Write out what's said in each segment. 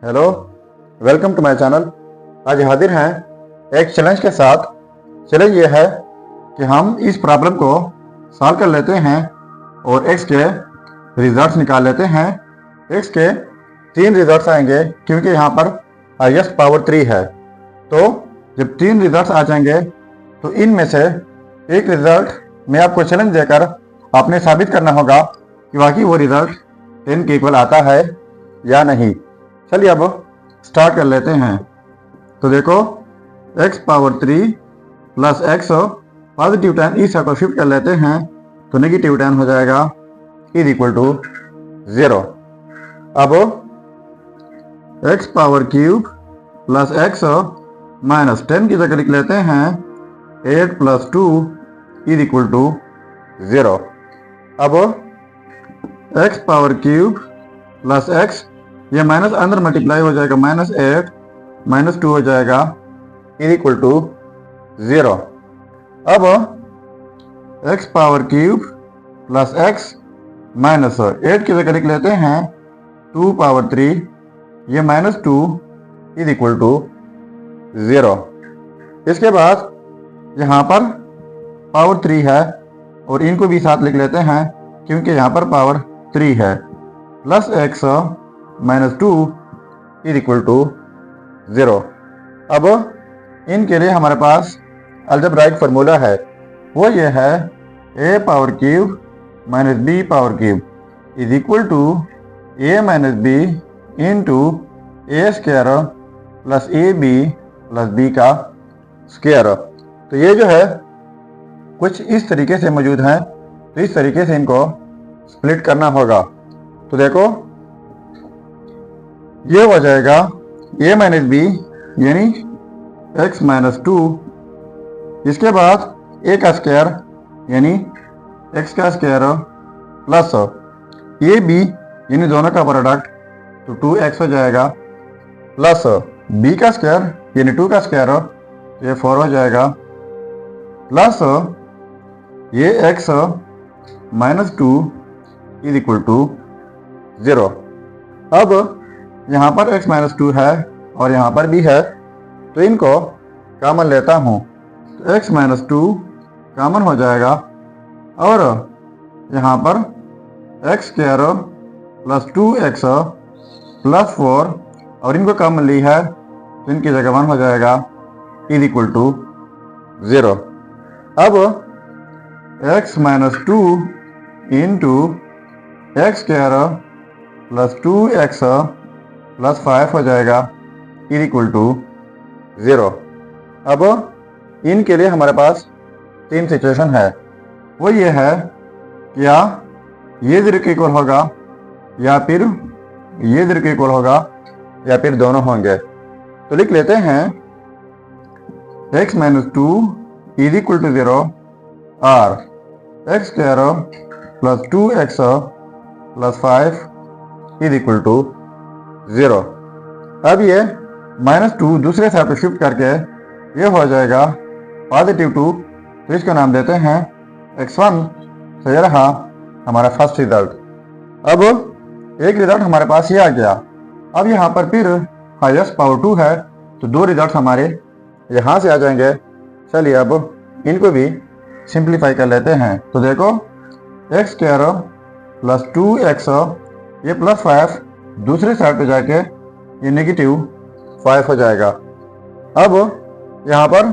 Hello, welcome to my channel. आज हाजिर हैं एक चैलेंज के साथ। चैलेंज ये है कि हम इस प्रॉब्लम को सॉल्व कर लेते हैं और x के रिजल्ट्स निकाल लेते हैं। x के 3 रिजल्ट्स आएंगे क्योंकि यहाँ पर हाईएस्ट पावर 3 है। तो जब 3 रिजल्ट्स आ जाएंगे तो इनमें से एक रिजल्ट में आपको चैलेंज देकर आपने साबित करना होगा कि वाकई वो रिजल्ट 10 के इक्वल आता है या नहीं। चलिए अब स्टार्ट कर लेते हैं। तो देखो, x power 3 plus x positive 10 इस को शिफ्ट कर लेते हैं तो नेगेटिव 10 हो जाएगा इज इक्वल टू 0। अब x power cube plus x minus 10 की जगह लिख लेते हैं 8 प्लस 2 इज इक्वल टू 0। अब x power cube plus x, ये माइनस अंदर मल्टीप्लाई हो जाएगा, माइनस 8 माइनस 2 हो जाएगा इज इक्वल टू 0। अब x power cube plus x minus 8 की जगह लिख लेते हैं 2 पावर 3, ये माइनस 2 इज इक्वल टू 0। इसके बाद यहाँ पर पावर 3 है और इनको भी साथ लिख लेते हैं क्योंकि यहाँ पर पावर 3 है, plus x minus 2 is equal to 0। अब इनके लिए हमारे पास अलजेब्राइक फार्मूला है, वो ये है a power cube minus b power cube is equal to a माइनस b into A square plus A B plus B का स्क्वायर। तो ये जो है कुछ इस तरीके से मौजूद हैं, तो इस तरीके से इनको स्प्लिट करना होगा। तो देखो, ये हो जाएगा a माइनस बी यानी x माइनस 2, इसके बाद a का स्क्वायर यानी x का स्क्वायर प्लस ए बी यानी दोनों का प्रोडक्ट तो 2x हो जाएगा, प्लस b का स्क्वायर यानी 2 का स्क्वायर तो ये 4 हो जाएगा, प्लस ये x minus 2 is equal to 0। अब यहाँ पर x माइनस 2 है और यहाँ पर भी है, तो इनको कॉमन लेता हूँ तो x माइनस 2 कॉमन हो जाएगा और यहाँ पर x square plus 2x plus 4 और इनको कॉमन ली है तो इनकी जगह 1 हो जाएगा इज इक्वल टू 0। अब x minus 2 into x square plus 2x plus 5 हो जाएगा इज इक्वल टू 0। अब इनके लिए हमारे पास 3 सिचुएशन है, वो ये है क्या ये 0 के इक्वल होगा या फिर ये 0 के इक्वल होगा या फिर दोनों होंगे। तो लिख लेते हैं x minus 2 is equal to 0 और x square plus 2x plus 5 is equal to 0। अब ये माइनस 2 दूसरे साइड पर शिफ्ट करके ये हो जाएगा पॉजिटिव 2, तो इसका नाम देते हैं x1। तो ये रहा हमारा फर्स्ट रिजल्ट। अब एक रिजल्ट हमारे पास ये आ गया। अब यहाँ पर फिर हाईएस्ट पावर 2 है तो 2 रिजल्ट हमारे यहाँ से आ जाएंगे। चलिए अब इनको भी सिंप्लीफाई कर लेते हैं। तो देखो, एक्स स्क्वायर प्लस 2x ये प्लस 5 दूसरे साइड पे जाके ये नेगेटिव 5 हो जाएगा। अब यहाँ पर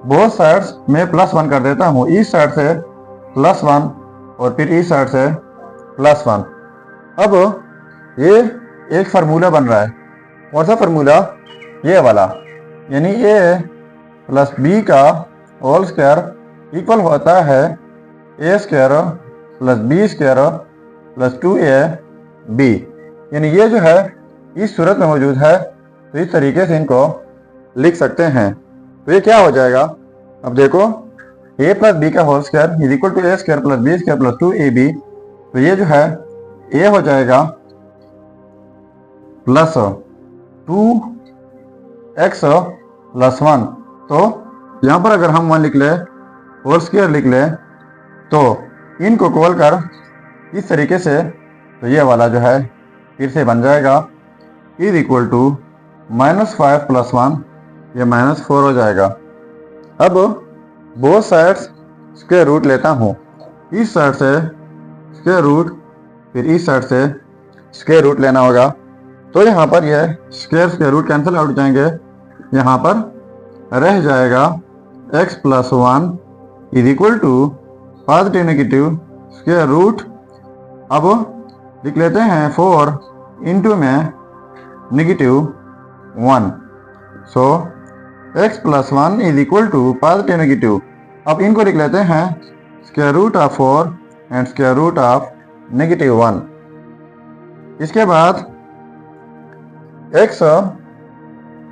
बोथ साइड्स में प्लस 1 कर देता हूँ, इस साइड से प्लस 1 और फिर इस साइड से प्लस 1। अब ये एक फार्मूला बन रहा है, कौन सा फार्मूला? ये वाला, यानी a प्लस b का होल स्क्वायर इक्वल होता है a square plus b square plus 2ab, यानी ये जो है इस सूरत में मौजूद है, तो इस तरीके से इनको लिख सकते हैं। तो ये क्या हो जाएगा? अब देखो, a प्लस बी का whole square is equal to a square plus b square plus 2ab, तो ये जो है a हो जाएगा प्लस 2x प्लस 1। तो यहाँ पर अगर हम 1 लिख ले, होल स्क्वायर लिख ले, तो इनको खोल कर इस तरीके से तो ये वाला जो है फिर से बन जाएगा इज इक्वल टू -5 + 1, ये -4 हो जाएगा। अब बोथ साइड्स स्क्वायर रूट लेता हूँ, इस साइड से स्क्वायर रूट फिर इस साइड से स्क्वायर रूट लेना होगा। तो यहाँ पर यह स्क्वायर रूट कैंसिल आउट जाएंगे, यहाँ पर रह जाएगा x + 1 is equal to positive negative square root. अब लिख लेते हैं 4 इंटू में -1, so x + 1 is equal to positive negative. अब इनको लिख लेते हैं square root of 4 and square root of -1। इसके बाद x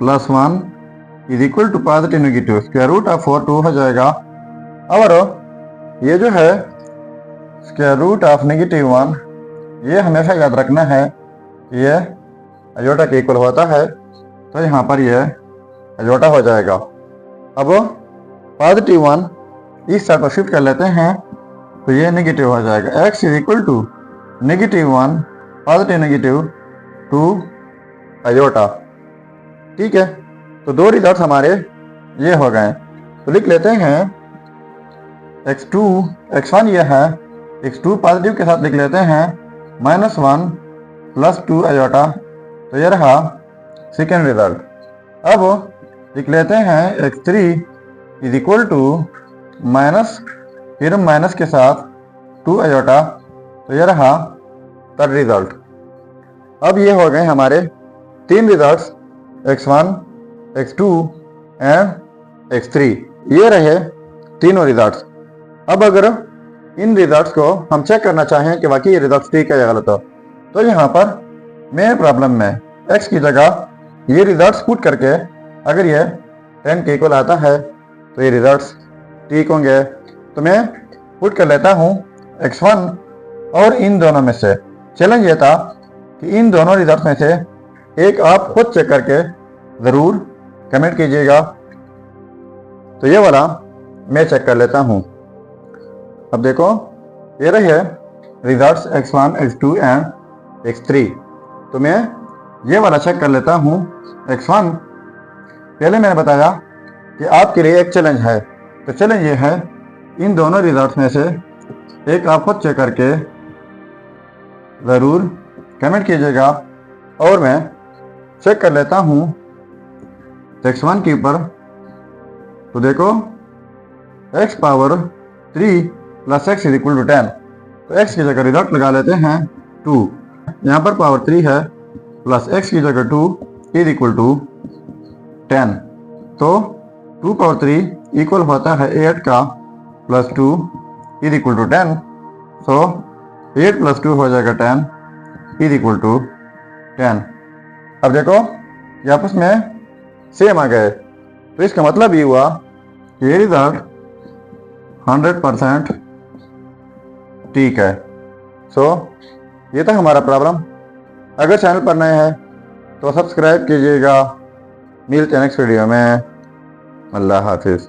+ 1 is equal to positive negative square root of 4 2 हो जाएगा। और ये जो है स्क्वायर रूट ऑफ -1, ये हमेशा याद रखना है कि ये अयोटा के इक्वल होता है, तो यहाँ पर ये अयोटा हो जाएगा। अब +1 इस साइड पर शिफ्ट कर लेते हैं, तो ये नेगेटिव हो जाएगा। x is equal to -1 positive negative 2 iota. ठीक है, तो दो रिजल्ट हमारे ये हो गए। तो लिख लेते हैं x2 x1 ये है, x2 पॉजिटिव के साथ लिख लेते हैं -1 + 2 अयोटा, तो ये रहा सेकेंड रिजल्ट। अब लिख लेते हैं x3 इज इक्वल टू फिर माइनस के साथ 2 अयोटा, तो ये रहा थर्ड रिजल्ट। अब ये हो गए हमारे तीन results, x1 x2 and x3, ये रहे तीनों रिजल्ट्स। अब अगर इन रिजल्ट्स को हम चेक करना चाहें कि वाकई ये रिजल्ट्स ठीक है या गलत हो, तो यहाँ पर मेन प्रॉब्लम में x की जगह ये रिजल्ट्स पुट करके अगर ये 10 के इक्वल आता है तो ये रिजल्ट्स ठीक होंगे। तो मैं पुट कर लेता हूँ x1 और इन दोनों में से। चैलेंज ये था कि इन दोनों रिजल्ट्स में से एक आप खुद चेक करके ज़रूर कमेंट कीजिएगा। तो ये वाला मैं चेक कर लेता हूँ। अब देखो ये रहे results x1 x2 and x3। तो मैं ये वाला चेक कर लेता हूँ x1। पहले मैंने बताया कि आपके लिए एक चैलेंज है, तो चैलेंज ये है इन दोनों रिजल्ट्स में से एक आप खुद चेक करके ज़रूर कमेंट कीजिएगा। और मैं चेक कर लेता हूँ x1 के ऊपर। तो देखो x power 3 + x is equal to 10, तो x की जगह रिजल्ट लगा लेते हैं 2, यहाँ पर पावर 3 है प्लस x की जगह 2 इज इक्वल टू 10। तो 2 पावर 3 इक्वल होता है 8 का plus 2 is equal to 10। So 8 + 2 हो जाएगा 10 इज इक्वल टू 10। अब देखो ये आपस में सेम आ गए, तो इसका मतलब ये हुआ कि ये रिजल्ट 100% ठीक है। सो ये था हमारा प्रॉब्लम। अगर चैनल पर नए हैं तो सब्सक्राइब कीजिएगा। मिलते हैं नेक्स्ट वीडियो में। अल्लाह हाफिज़।